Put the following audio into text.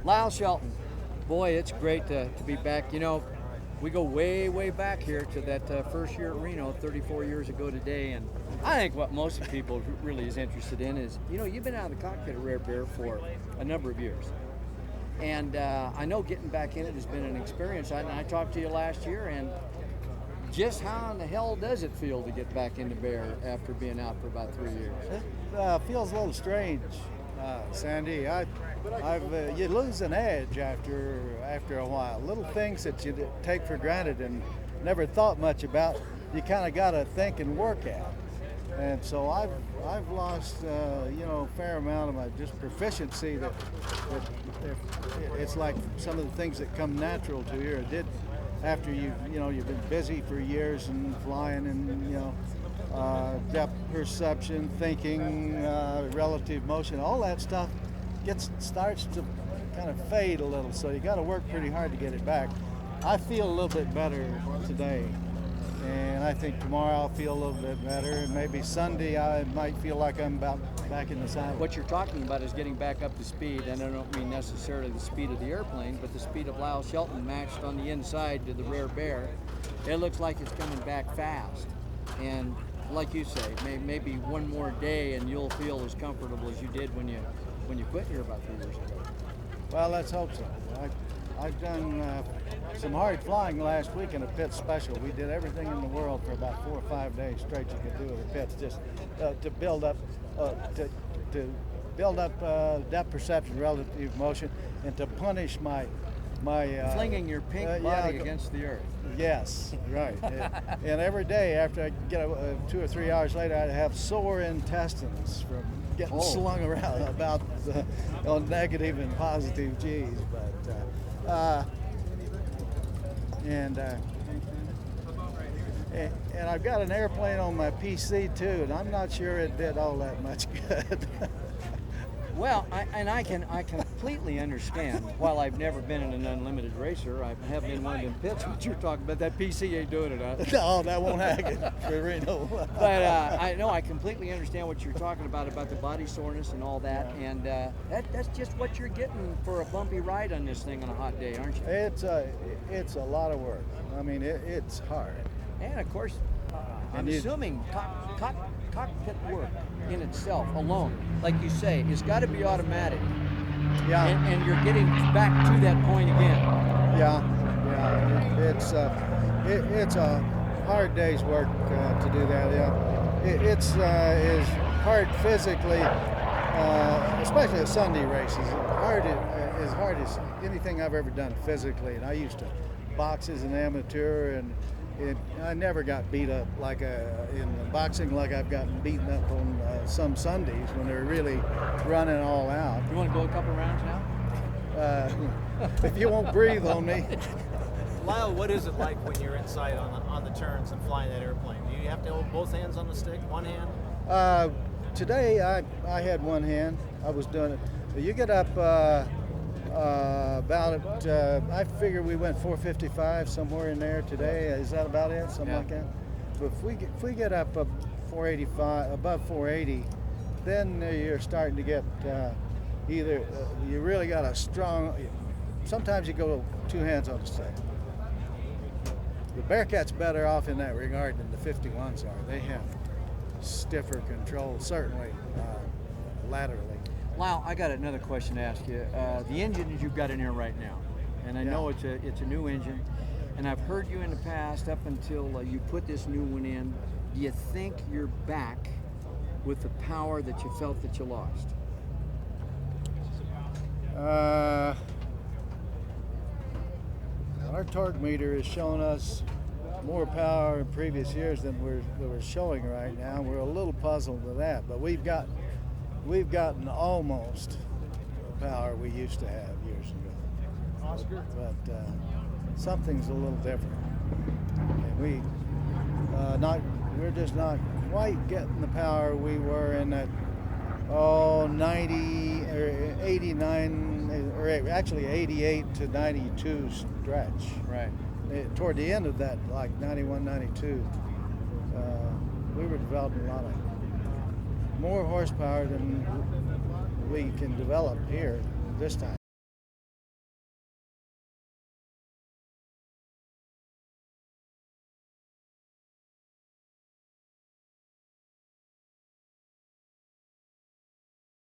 Lyle Shelton, boy, it's great to be back. You know, we go way, way back here to that first year at Reno 34 years ago today. And I think what most people really is interested in is, you know, you've been out of the cockpit of Rare Bear for a number of years. And I know getting back in it has been an experience. I talked to you last year, and just how in the hell does it feel to get back into Bear after being out for about 3 years? It feels a little strange, Sandy. You lose an edge after a while. Little things that you take for granted and never thought much about, you kind of got to think and work at. And so I've lost a fair amount of my just proficiency that it's like some of the things that come natural to you. It did after you've been busy for years and flying and depth perception, thinking, relative motion, all that stuff starts to kind of fade a little. So you got to work pretty hard to get it back. I feel a little bit better today. And I think tomorrow I'll feel a little bit better, and maybe Sunday I might feel like I'm about back in the saddle. What you're talking about is getting back up to speed, and I don't mean necessarily the speed of the airplane, but the speed of Lyle Shelton matched on the inside to the Rare Bear. It looks like it's coming back fast, and like you say, maybe one more day and you'll feel as comfortable as you did when you quit here about 3 years ago. Well, let's hope so. I've done some hard flying last week in a pit special. We did everything in the world for about 4 or 5 days straight you could do with the pits, just to build up depth perception, relative motion, and to punish my flinging your pink body against the earth. Yes, right. And every day after I get 2 or 3 hours later, I'd have sore intestines from getting slung around about on negative and positive G's. And I've got an airplane on my PC too, and I'm not sure it did all that much good. Well, I can completely understand. While I've never been in an unlimited racer, I have been in one of them pits. What you're talking about, that PC ain't doing it, huh? No, that won't happen for Reno. But I completely understand what you're talking about the body soreness and all that, and that's just what you're getting for a bumpy ride on this thing on a hot day, aren't you? It's a lot of work. I mean, it's hard. And of course, I'm assuming cockpit work in itself alone, like you say, it's got to be automatic. Yeah. And you're getting back to that point again. Yeah. It's a hard day's work to do that. Yeah. It's hard physically, especially at Sunday races. As hard as anything I've ever done physically. And I used to box as an amateur, and I never got beat up in boxing like I've gotten beaten up on some Sundays when they're really running all out. You want to go a couple rounds now? If you won't breathe on me. Lyle, what is it like when you're inside on the turns and flying that airplane? Do you have to hold both hands on the stick, one hand? Today I had one hand. I was doing it. You get up I figure we went 455 somewhere in there today. Is that about it? Something like that. But if we get up 485 above 480, then you're starting to get either you really got a strong. Sometimes you go 2 hands on the stick. The BearCat's better off in that regard than the 51s are. They have stiffer control, certainly laterally. Lyle, I got another question to ask you. The engine that you've got in here right now, and I know it's a new engine, and I've heard you in the past up until you put this new one in. Do you think you're back with the power that you felt that you lost? Our torque meter is showing us more power in previous years than we're showing right now. We're a little puzzled with that, but we've gotten almost the power we used to have years ago. Oscar? But something's a little different. And we're just not quite getting the power we were in that 90 or 89 or actually 88 to 92 stretch. Right. Toward the end of that, like 91, 92, we were developing a lot of more horsepower than we can develop here this time.